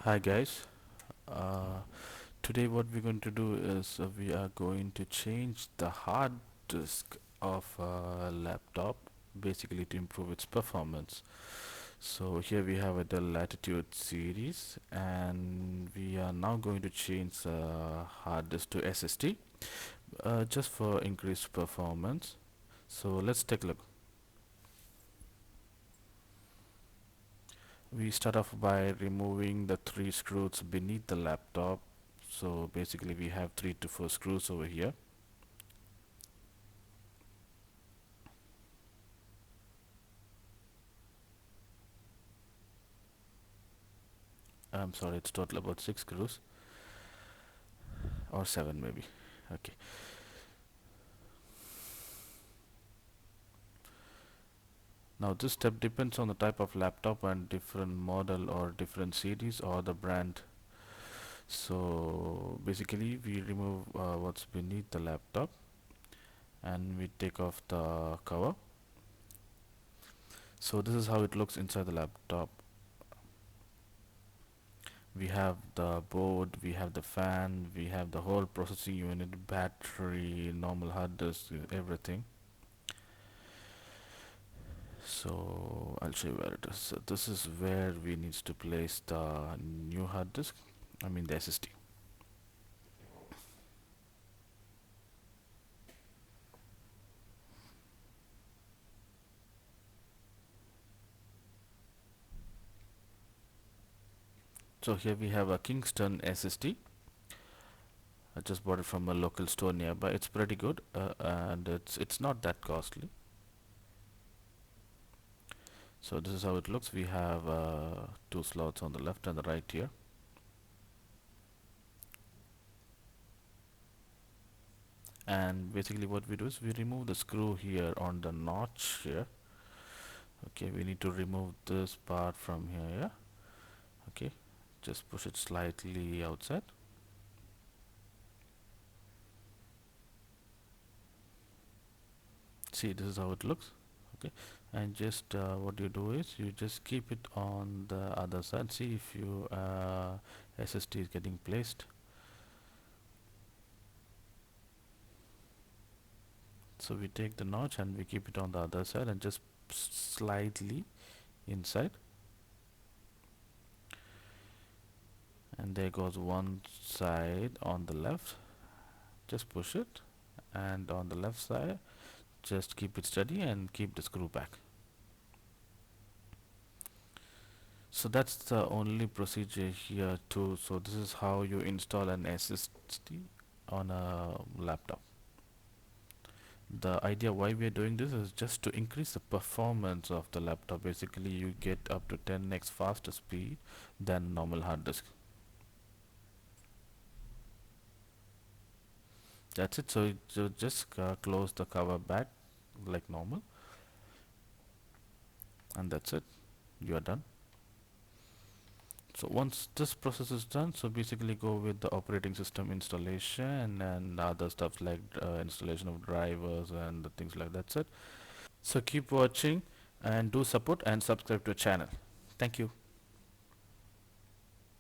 Hi guys. Uh, Today what we're going to do is we are going to change the hard disk of a laptop basically to improve its performance. So here we have a Dell Latitude series and we are now going to change the hard disk to SSD just for increased performance. So let's take a look. We start off by removing the three screws beneath the laptop. So basically we have 3 to 4 screws over here. I'm sorry, it's total about 6 screws or 7 maybe. Okay. Now this step depends on the type of laptop and different model or different series or the brand. So basically we remove what's beneath the laptop and we take off the cover. So this is how it looks inside the laptop. We have the board, we have the fan, we have the whole processing unit, battery, normal hard disk, everything. So I'll show you where it is. So this is where we need to place the new hard disk, I mean the SSD. So here we have a Kingston SSD. I just bought it from a local store nearby. It's pretty good and it's not that costly. So this is how it looks. We have two slots on the left and the right here. And basically what we do is we remove the screw here on the notch here. Okay, we need to remove this part from here, yeah. Okay, just push it slightly outside. See, this is how it looks. Okay, and just what you do is you just keep it on the other side. See if your SSD is getting placed. So we take the notch and we keep it on the other side and just slightly inside, and there goes one side on the left. Just push it, and on the left side just keep it steady and keep the screw back. So that's the only procedure here too. So this is how you install an SSD on a laptop. The idea why we are doing this is just to increase the performance of the laptop. Basically you get up to 10x faster speed than normal hard disk. That's it. So you just close the cover back like normal, and that's it, you are done. So once this process is done, so basically go with the operating system installation and other stuff like installation of drivers and the things like that. That's it. So keep watching and do support and subscribe to the channel. Thank you.